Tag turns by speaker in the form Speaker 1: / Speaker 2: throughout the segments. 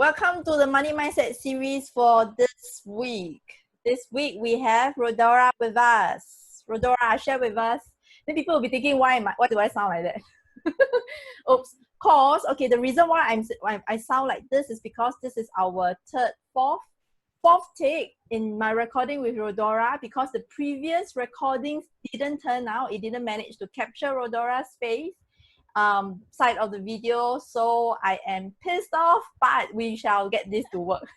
Speaker 1: welcome to the Money Mindset series for this week. This week we have Rhodora with us. Rhodora, share with us. Then people will be thinking, why do I sound like that? Oops. Cause okay, the reason why I sound like this is because this is our fourth take in my recording with Rhodora, because the previous recordings didn't turn out. It didn't manage to capture Rhodora's face side of the video, so I am pissed off, but we shall get this to work.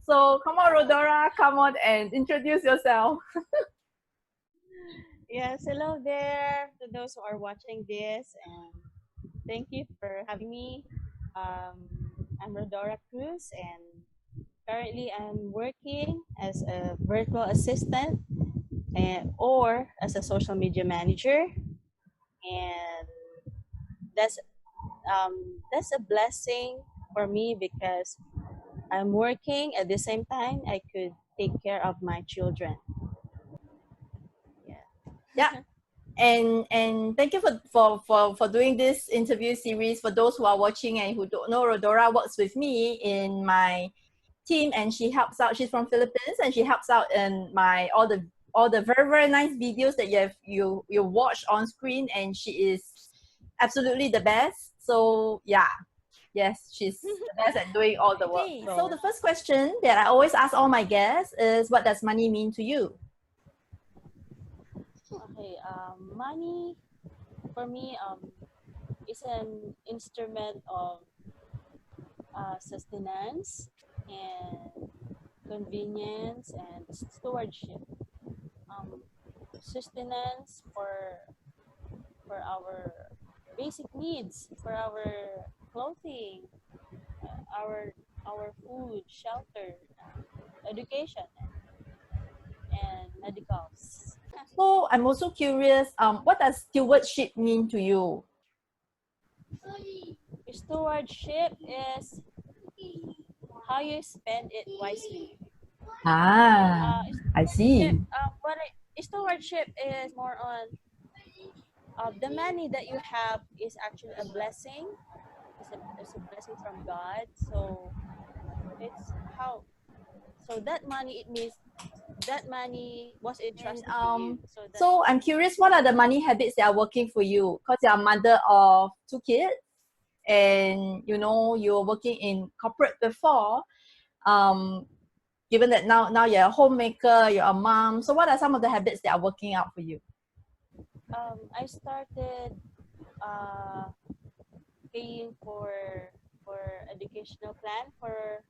Speaker 1: So come on, Rhodora, come on and introduce yourself.
Speaker 2: Yes, hello there to those who are watching this, and thank you for having me. I'm Rhodora Cruz, and currently I'm working as a virtual assistant or as a social media manager, and that's that's a blessing for me because I'm working at the same time I could take care of my children.
Speaker 1: Yeah. And thank you for doing this interview series. For those who are watching and who don't know, Rhodora works with me in my team, and she helps out. She's from Philippines, and she helps out in my all the very nice videos that you watch on screen, and she is absolutely the best. So yeah, yes, she's the best at doing all the work. Okay, so the first question that I always ask all my guests is, what does money mean to you?
Speaker 2: Okay, money for me is an instrument of sustenance and convenience and stewardship. Sustenance for our basic needs, for our clothing, our food, shelter, education, and medicals.
Speaker 1: So I'm also curious, what does stewardship mean to you?
Speaker 2: Stewardship is how you spend it wisely.
Speaker 1: I see.
Speaker 2: Stewardship is more on the money that you have is actually a blessing. It's a blessing from God. So it's how. So that money, it means that money was entrusted to you.
Speaker 1: So I'm curious, what are the money habits that are working for you? Because you're a mother of 2 kids, and you know you're working in corporate before. Given that now you're a homemaker, you're a mom. So what are some of the habits that are working out for you?
Speaker 2: I started paying for educational plan for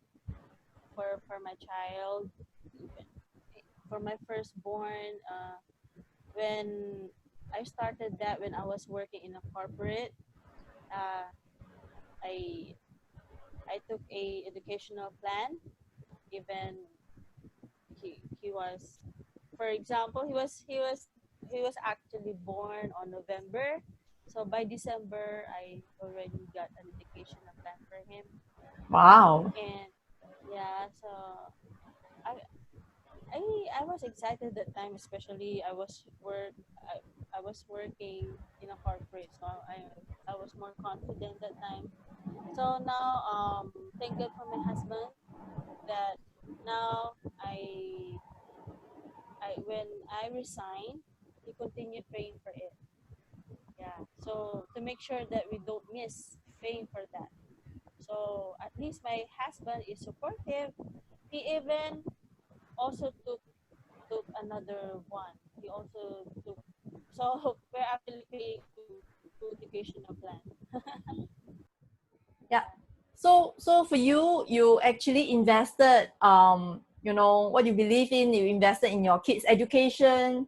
Speaker 2: my child, for my firstborn. When I started that when I was working in a corporate, uh, I I took a educational plan. Even he was, for example, he was actually born on November. So by December, I already got an educational plan for him.
Speaker 1: Wow.
Speaker 2: And yeah, so I I was excited that time, especially I was working in a corporate, so I was more confident that time. So now thank God for my husband that now I when I resigned, he continued paying for it. Yeah. So to make sure that we don't miss paying for that. So at least my husband is supportive. He even also took another one. He also took. So we're actually paying two educational plan.
Speaker 1: Yeah. So for you, you actually invested, you know, what you believe in, you invested in your kids' education,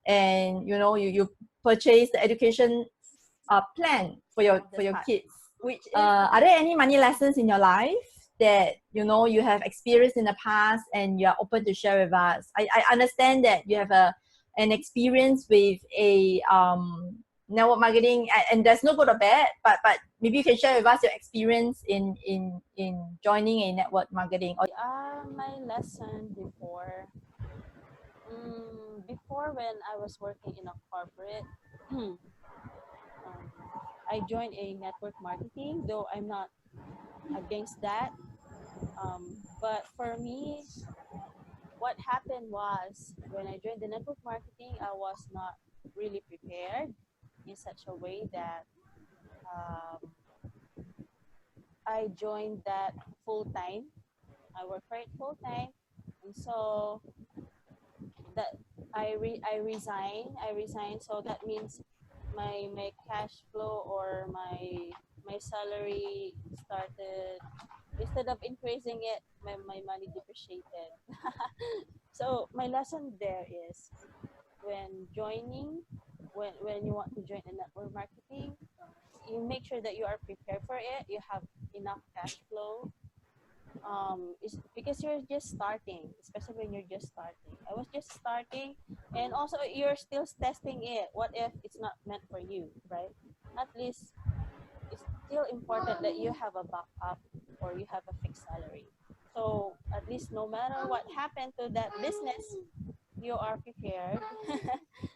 Speaker 1: and you know, you purchased the education plan for your kids. Which are there any money lessons in your life that you know you have experienced in the past and you are open to share with us? I understand that you have an experience with a network marketing, and there's no good or bad, but maybe you can share with us your experience in joining a network marketing. Or
Speaker 2: My lesson before when I was working in a corporate, I joined a network marketing, though I'm not against that. But for me, what happened was when I joined the network marketing, I was not really prepared in such a way that um, I joined that full time. I work for it full time, and so that I resign. I resign. So that means my cash flow or my salary started, instead of increasing it, my money depreciated. So my lesson there is when joining, when you want to join a network marketing, you make sure that you are prepared for it. You have enough cash flow. It's because you're just starting, especially when you're just starting. I was just starting, and also you're still testing it. What if it's not meant for you, right? At least it's still important that you have a backup or you have a fixed salary. So at least no matter what happened to that business, you are prepared.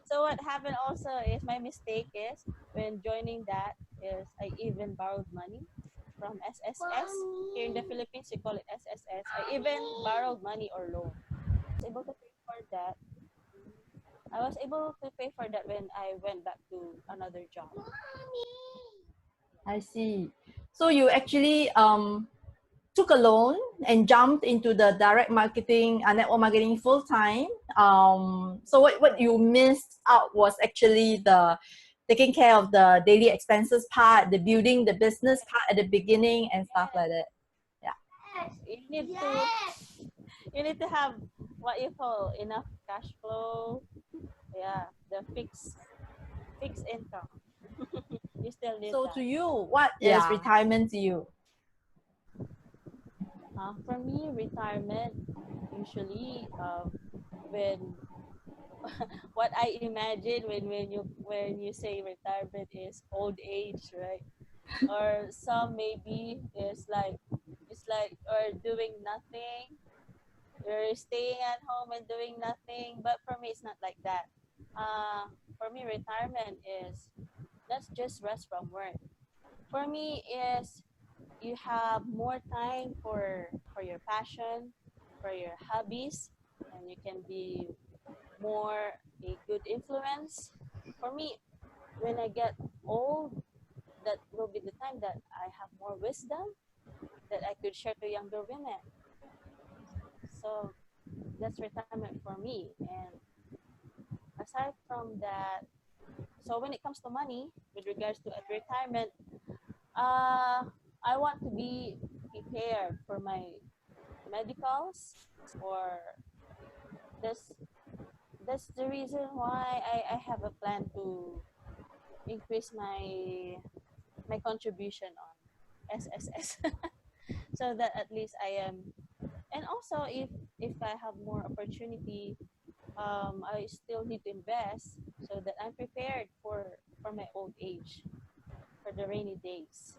Speaker 2: So what happened also is my mistake is when joining that is I even borrowed money from SSS. Here in the Philippines, we call it SSS. I even borrowed money or loan. I was able to pay for that. I was able to pay for that when I went back to another job.
Speaker 1: I see. So you actually took a loan and jumped into the direct marketing, network marketing full time. So what you missed out was actually the taking care of the daily expenses part, the building the business part at the beginning and stuff like that. Yeah.
Speaker 2: You need to you need to have what you call enough cash flow. Yeah, the fixed income. You still need
Speaker 1: So to
Speaker 2: that.
Speaker 1: you, what is
Speaker 3: Yeah.
Speaker 1: retirement to you?
Speaker 2: For me, retirement usually when what I imagine when you say retirement is old age, right? Or some maybe is like it's like or doing nothing. You're staying at home and doing nothing. But for me, it's not like that. For me, retirement is that's just rest from work. For me, is you have more time for your passion, for your hobbies, and you can be more a good influence. For me, when I get old, that will be the time that I have more wisdom that I could share to younger women. So that's retirement for me. And aside from that, so when it comes to money, with regards to at retirement, uh, I want to be prepared for my medicals, or that's that's the reason why I have a plan to increase my contribution on SSS so that at least I am, and also if I have more opportunity, I still need to invest so that I'm prepared for my old age, for the rainy days.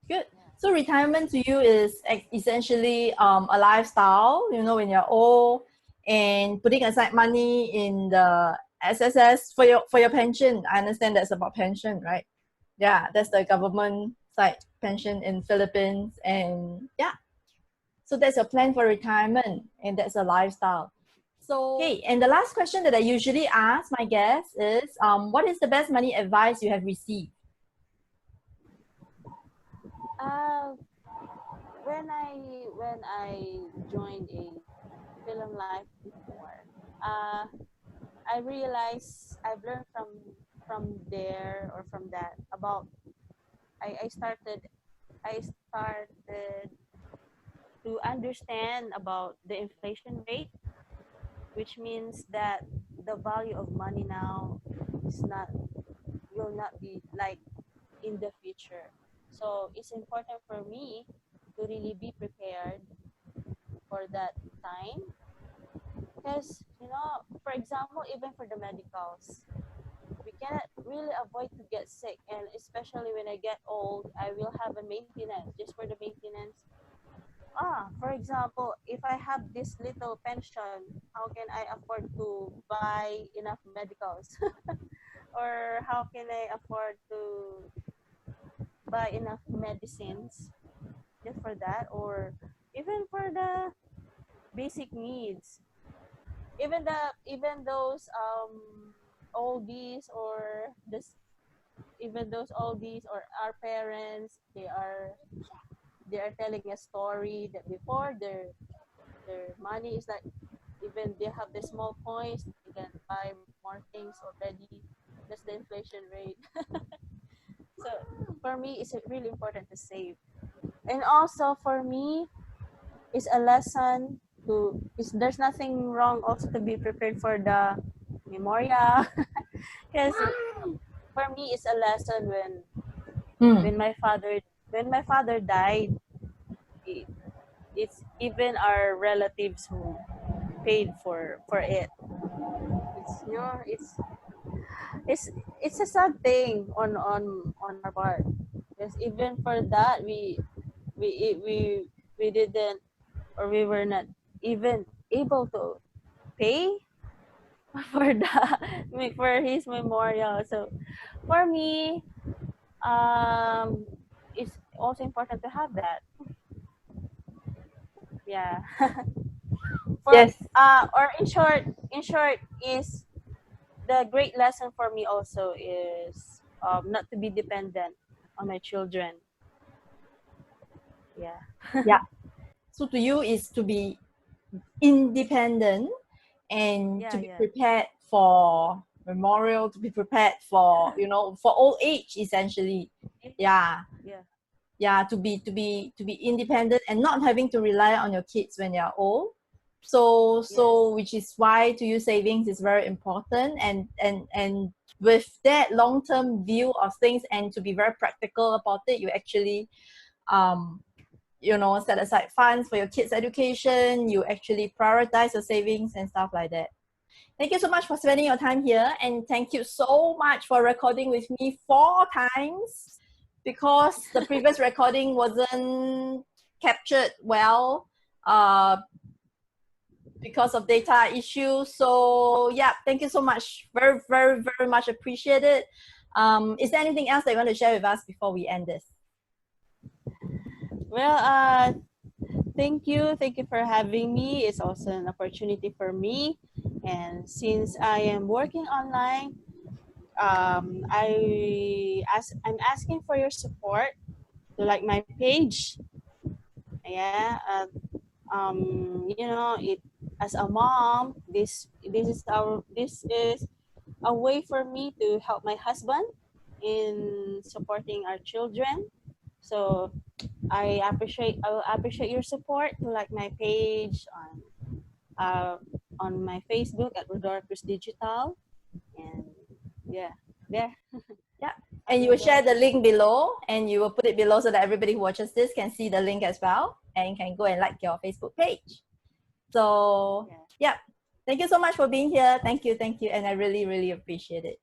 Speaker 1: Good.
Speaker 2: Yeah.
Speaker 1: So retirement to you is essentially a lifestyle, you know, when you're old and putting aside money in the SSS for your pension. I understand that's about pension, right? Yeah, that's the government side pension in Philippines. And yeah, so that's your plan for retirement and that's a lifestyle. So, okay, and the last question that I usually ask my guests is what is the best money advice you have received?
Speaker 2: Uh, when I joined a film life before, uh, I realized I've learned from there or from that about I started to understand about the inflation rate, which means that the value of money now is not will not be like in the future. So it's important for me to really be prepared for that time, because for example, even for the medicals, we cannot really avoid to get sick, and especially when I get old, I will have a maintenance just for the maintenance. For example, if I have this little pension, how can I afford to buy enough medicals? Or how can I afford to buy enough medicines just for that? Or even for the basic needs, even those oldies or this even those oldies or our parents, they are telling a story that before their money is like, even they have the small coins, they can buy more things already. That's the inflation rate. So for me, it's really important to save. And also for me, it's a lesson to, is there's nothing wrong also to be prepared for the memorial. Because for me, it's a lesson
Speaker 1: Mm.
Speaker 2: when my father when my father died, it, it's even our relatives who paid for it. It's, you know, it's it's a sad thing on our part, because even for that we we we didn't, or we were not even able to pay for the for his memorial. So for me, it's also important to have that. Yeah. For
Speaker 1: Yes.
Speaker 2: or in short is the great lesson for me also is not to be dependent on my children. Yeah.
Speaker 1: Yeah. So to you is to be independent and to
Speaker 2: Yeah,
Speaker 1: be
Speaker 2: yeah.
Speaker 1: prepared for memorial, to be prepared for, you know, for old age essentially. Yeah.
Speaker 2: Yeah.
Speaker 1: Yeah, to be independent and not having to rely on your kids when they are old. So
Speaker 2: Yes.
Speaker 1: which is why to you savings is very important, and with that long term view of things and to be very practical about it, you actually um you know, set aside funds for your kids education, you actually prioritize your savings and stuff like that. Thank you so much for spending your time here, and thank you so much for recording with me 4 times, because the previous recording wasn't captured well because of data issues. So yeah, thank you so much. Very, very, very much appreciated. Is there anything else that you want to share with us before we end this?
Speaker 2: Well, thank you for having me. It's also an opportunity for me, and since I am working online, I'm asking for your support to like my page. Yeah. You know, it, as a mom, this is a way for me to help my husband in supporting our children. So I will appreciate your support to like my page on my Facebook at Rhodora Cruz Digital, and yeah, there.
Speaker 1: Yeah.
Speaker 2: At
Speaker 1: And you will share
Speaker 2: Rhodora.
Speaker 1: the link below, and you will put it below so that everybody who watches this can see the link as well and can go and like your Facebook page. So,
Speaker 2: Yeah.
Speaker 1: yeah. Thank you so much for being here. Thank you. And I really, really appreciate it.